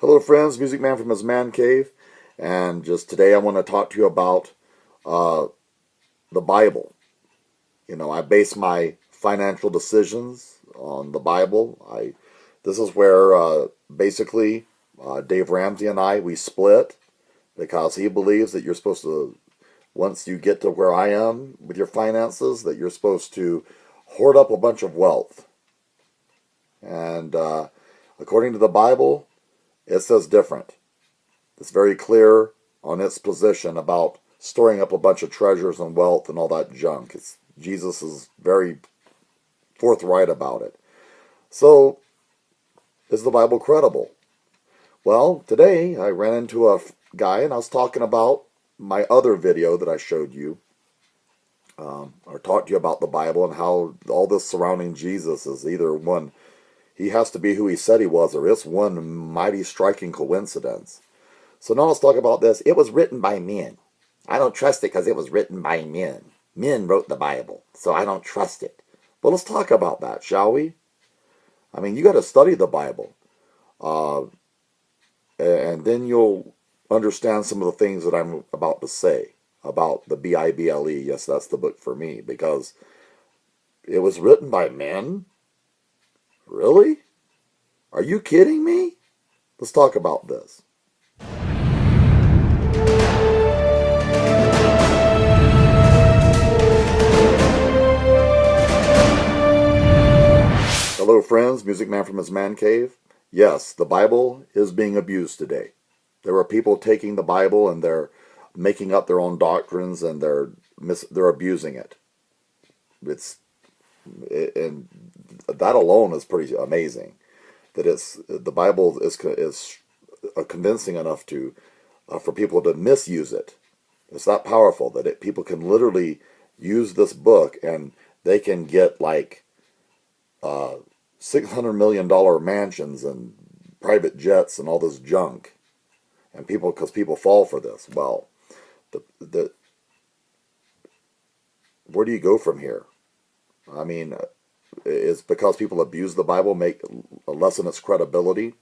Hello friends, Music Man from his man cave, and just today I want to talk to you about uh, the Bible. I base my financial decisions on the Bible. This is where basically Dave Ramsey and we split because he believes that you're supposed to, once you get to where I am with your finances, that you're supposed to hoard up a bunch of wealth. And according to the Bible, it says different. It's very clear on its position about storing up a bunch of treasures and wealth and all that junk. Jesus is very forthright about it. So, is the Bible credible? Well, today I ran into a guy and I was talking about my other video that I showed you, or talked to you about the Bible and how all this surrounding Jesus is either one, he has to be who he said he was, or it's one mighty striking coincidence. So now let's talk about this. It was written by men. I don't trust it because it was written by men. Men wrote the Bible, so I don't trust it. But let's talk about that, shall we? I mean, you got to study the Bible. And then you'll understand some of the things that I'm about to say about the Bible. Yes, that's the book for me, because it was written by men? Really? Are you kidding me? Let's talk about this. Hello friends, Music Man from his man cave. Yes, the Bible is being abused today. There are people taking the Bible and they're making up their own doctrines and they're abusing it. And that alone is pretty amazing. That the Bible is convincing enough to for people to misuse it. It's that powerful that people can literally use this book and they can get like $600 million mansions and private jets and all this junk, and because people fall for this. Well, where do you go from here? I mean, it's because people abuse the Bible, lessen its credibility.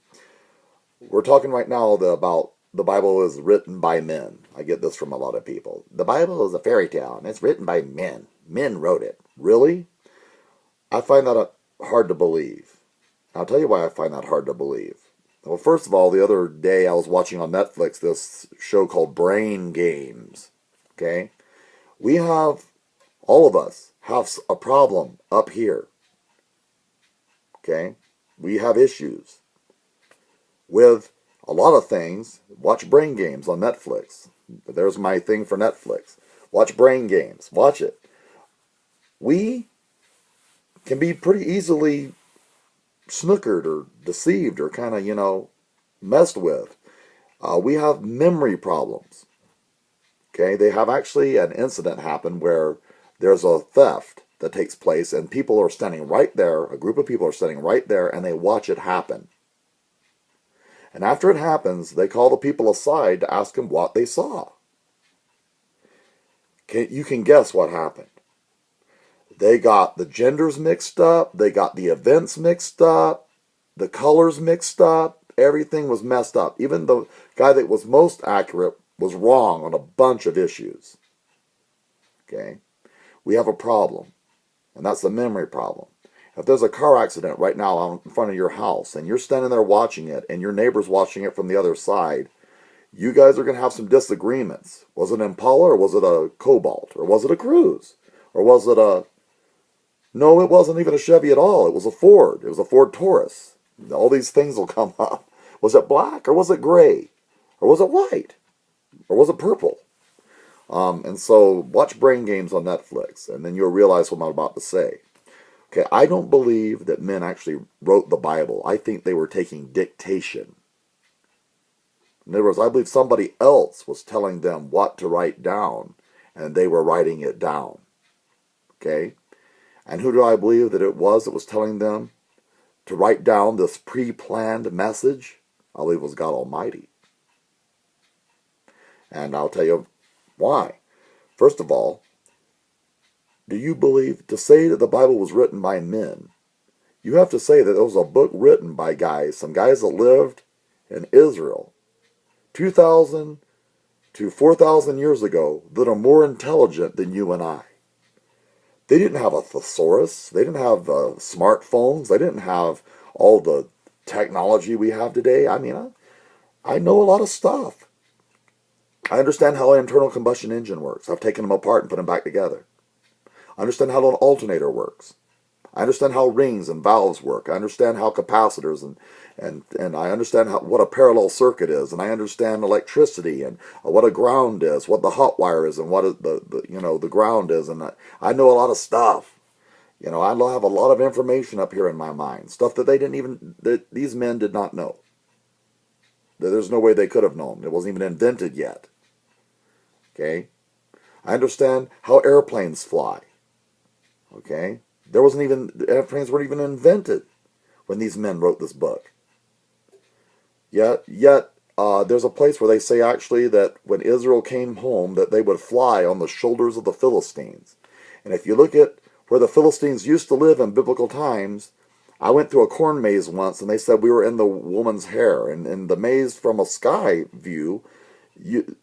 We're talking right now about the Bible is written by men. I get this from a lot of people. The Bible is a fairy tale, and it's written by men. Men wrote it. Really? I find that hard to believe. I'll tell you why I find that hard to believe. Well, first of all, the other day I was watching on Netflix this show called Brain Games. Okay? All of us have a problem up here. Okay? We have issues with a lot of things. Watch Brain Games on Netflix. There's my thing for Netflix. Watch Brain Games. Watch it. We can be pretty easily snookered or deceived or kind of, messed with. We have memory problems. Okay, they have actually an incident happen where there's a theft that takes place and people are standing right there, a group of people are standing right there and they watch it happen. And after it happens, they call the people aside to ask them what they saw. You can guess what happened. They got the genders mixed up. They got the events mixed up. The colors mixed up. Everything was messed up. Even the guy that was most accurate was wrong on a bunch of issues. Okay? We have a problem. And that's the memory problem. If there's a car accident right now out in front of your house and you're standing there watching it and your neighbor's watching it from the other side, you guys are going to have some disagreements. Was it an Impala or was it a Cobalt? Or was it a Cruze? Or was it a... No, it wasn't even a Chevy at all. It was a Ford. It was a Ford Taurus. All these things will come up. Was it black or was it gray? Or was it white? Or was it purple? And so watch Brain Games on Netflix, and then you'll realize what I'm about to say. Okay, I don't believe that men actually wrote the Bible. I think they were taking dictation. In other words, I believe somebody else was telling them what to write down, and they were writing it down. Okay? And who do I believe that it was that was telling them to write down this pre-planned message? I believe it was God Almighty. And I'll tell you why. First of all, do you believe, to say that the Bible was written by men, you have to say that it was a book written by guys, some guys that lived in Israel 2,000 to 4,000 years ago that are more intelligent than you and I. They didn't have a thesaurus. They didn't have smartphones. They didn't have all the technology we have today. I mean, I know a lot of stuff. I understand how an internal combustion engine works. I've taken them apart and put them back together. I understand how an alternator works. I understand how rings and valves work. I understand how capacitors and I understand what a parallel circuit is, and I understand electricity and what a ground is, what the hot wire is, and what the ground is, and I know a lot of stuff. I have a lot of information up here in my mind, stuff that these men did not know. There's no way they could have known. It wasn't even invented yet. Okay? I understand how airplanes fly. Okay? Airplanes weren't even invented when these men wrote this book. Yet, there's a place where they say actually that when Israel came home that they would fly on the shoulders of the Philistines. And if you look at where the Philistines used to live in biblical times, I went through a corn maze once and they said we were in the woman's hair. And in the maze from a sky view,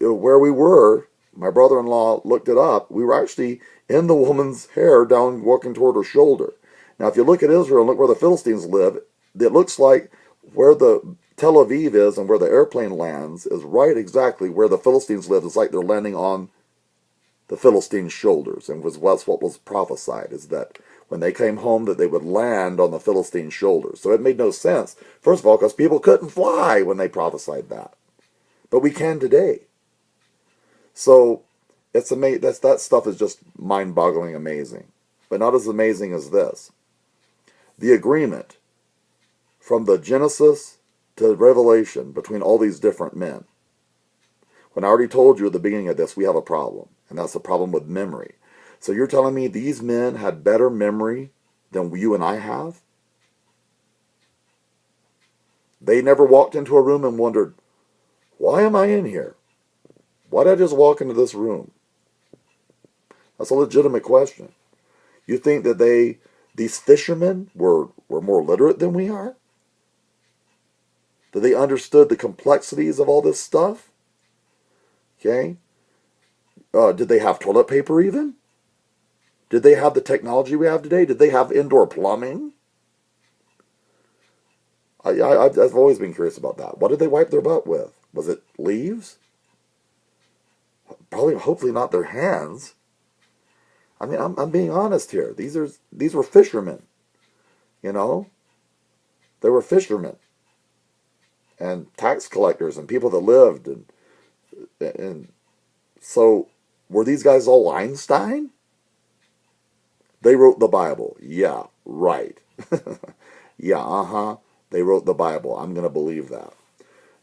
where we were, my brother-in-law looked it up, we were actually in the woman's hair down walking toward her shoulder. Now, if you look at Israel and look where the Philistines live, it looks like where the Tel Aviv is and where the airplane lands is right exactly where the Philistines live. It's like they're landing on the Philistines' shoulders. And that's what was prophesied, is that when they came home that they would land on the Philistines' shoulders. So it made no sense, first of all, because people couldn't fly when they prophesied that. But we can today. So it's amazing. That stuff is just mind-boggling amazing. But not as amazing as this. The agreement from the Genesis to Revelation between all these different men. When I already told you at the beginning of this, we have a problem. And that's a problem with memory. So you're telling me these men had better memory than you and I have? They never walked into a room and wondered, why am I in here? Why did I just walk into this room? That's a legitimate question. You think that these fishermen were more literate than we are? That they understood the complexities of all this stuff? Okay? Did they have toilet paper even? Did they have the technology we have today? Did they have indoor plumbing? I've always been curious about that. What did they wipe their butt with? Was it leaves? Probably, hopefully not their hands. I mean, I'm being honest here. These were fishermen. They were fishermen and tax collectors and people that lived and so were these guys all Einstein? They wrote the Bible. Yeah, right. Yeah, they wrote the Bible. I'm going to believe that.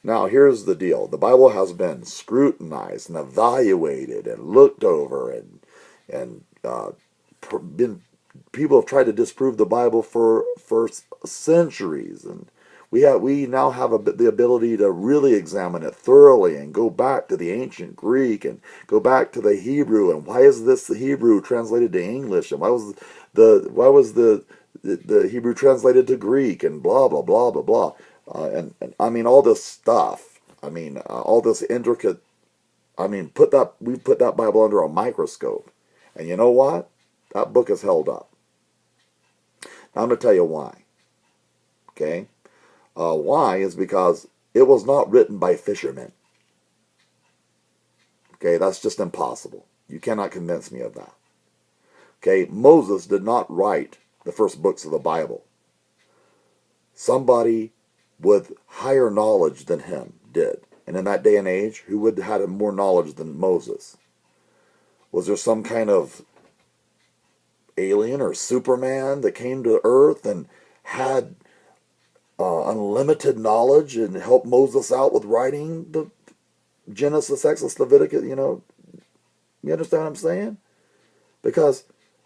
Now, here's the deal. The Bible has been scrutinized and evaluated and looked over and people have tried to disprove the Bible for centuries, and we now have the ability to really examine it thoroughly and go back to the ancient Greek and go back to the Hebrew, and why is this the Hebrew translated to English, and why was the Hebrew translated to Greek, and blah blah blah blah blah, and I mean all this stuff. I mean all this intricate. I mean we put that Bible under a microscope, and you know what? That book is held up. Now I'm going to tell you why. Okay. Why is because it was not written by fishermen. Okay, that's just impossible. You cannot convince me of that. Okay, Moses did not write the first books of the Bible. Somebody with higher knowledge than him did. And in that day and age, who would have had more knowledge than Moses? Was there some kind of alien or Superman that came to Earth and had unlimited knowledge and helped Moses out with writing the Genesis, Exodus, Leviticus? You understand what I'm saying? Because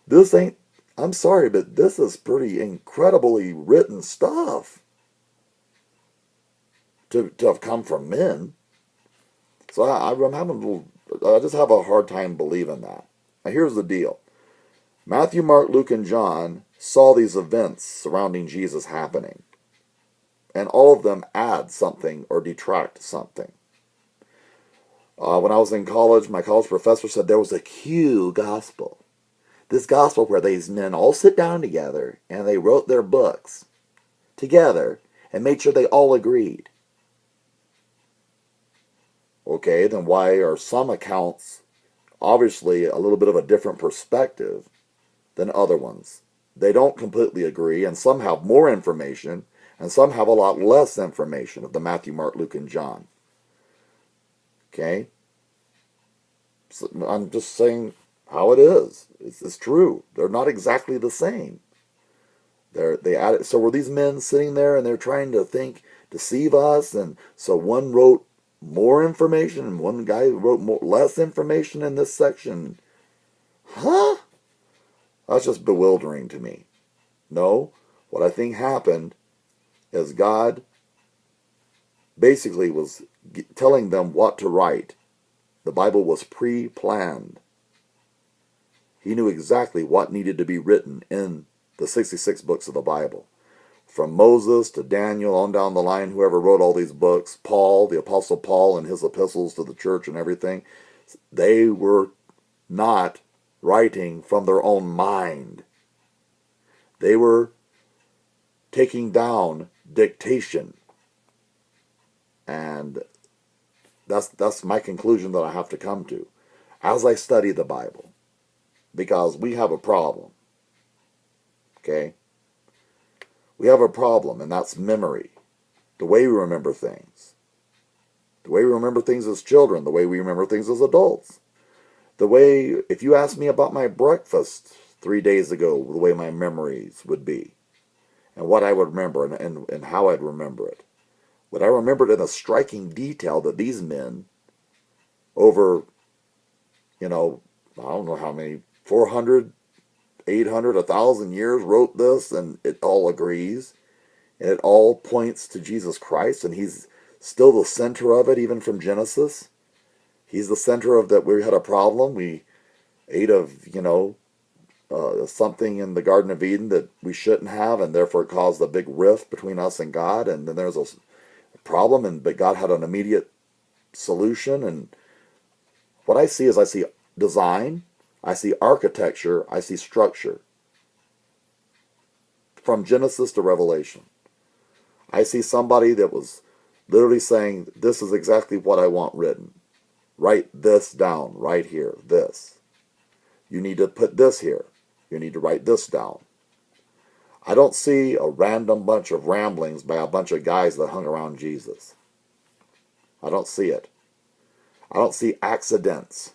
this ain't, I'm sorry, but this is pretty incredibly written stuff to have come from men. So I'm having a little, I just have a hard time believing that. Now here's the deal. Matthew, Mark, Luke, and John saw these events surrounding Jesus happening. And all of them add something or detract something. When I was in college, my college professor said there was a Q gospel. This gospel where these men all sit down together and they wrote their books together and made sure they all agreed. Okay, then why are some accounts obviously a little bit of a different perspective than other ones? They don't completely agree, and some have more information, and some have a lot less information of the Matthew, Mark, Luke, and John. Okay? So I'm just saying how it is. It's true. They're not exactly the same. They added. So were these men sitting there and they're trying to deceive us? And so one wrote more information and one guy wrote less information in this section. Huh? That's just bewildering to me. No, what I think happened is God basically was telling them what to write. The Bible was pre-planned. He knew exactly what needed to be written in the 66 books of the Bible. From Moses to Daniel on down the line, whoever wrote all these books, Paul, the Apostle Paul and his epistles to the church and everything, they were not writing from their own mind. They were taking down dictation. And that's my conclusion that I have to come to as I study the Bible. Because we have a problem. Okay? We have a problem, and that's memory. The way we remember things. The way we remember things as children. The way we remember things as adults. The way, if you ask me about my breakfast 3 days ago, the way my memories would be. And what I would remember and how I'd remember it. But I remembered in a striking detail that these men, over, I don't know how many, 400, 800, 1,000 years wrote this, and it all agrees. And it all points to Jesus Christ, and he's still the center of it, even from Genesis. He's the center of that. We had a problem. We ate of, something in the Garden of Eden that we shouldn't have, and therefore it caused a big rift between us and God. And then there's a problem, but God had an immediate solution. And what I see is I see design, I see architecture, I see structure. From Genesis to Revelation. I see somebody that was literally saying, this is exactly what I want written. Write this down right here, this. You need to put this here. You need to write this down. I don't see a random bunch of ramblings by a bunch of guys that hung around Jesus. I don't see it. I don't see accidents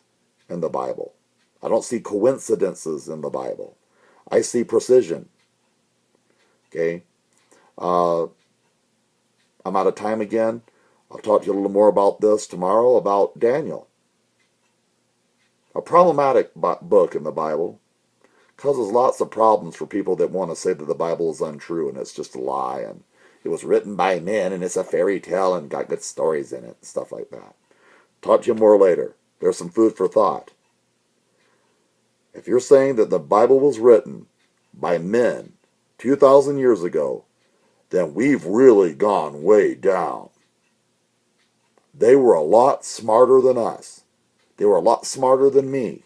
in the Bible. I don't see coincidences in the Bible. I see precision. Okay? I'm out of time again. I'll talk to you a little more about this tomorrow, about Daniel. A problematic book in the Bible. Causes lots of problems for people that want to say that the Bible is untrue and it's just a lie and it was written by men and it's a fairy tale and got good stories in it and stuff like that. Talk to you more later. There's some food for thought. If you're saying that the Bible was written by men 2,000 years ago, then we've really gone way down. They were a lot smarter than us. They were a lot smarter than me.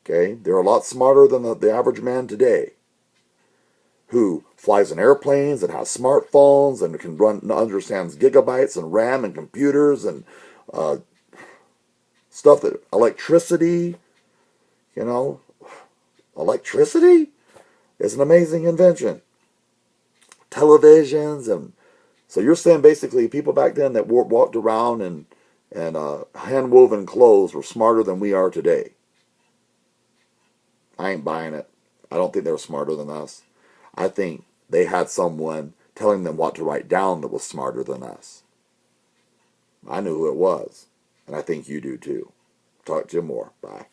Okay? They're a lot smarter than the average man today, who flies in airplanes and has smartphones and can understands gigabytes and RAM and computers and stuff that electricity. Electricity is an amazing invention. Televisions, and so you're saying basically people back then that walked around and hand-woven clothes were smarter than we are today. I ain't buying it. I don't think they were smarter than us. I think they had someone telling them what to write down that was smarter than us. I knew who it was, and I think you do too. Talk to you more. Bye.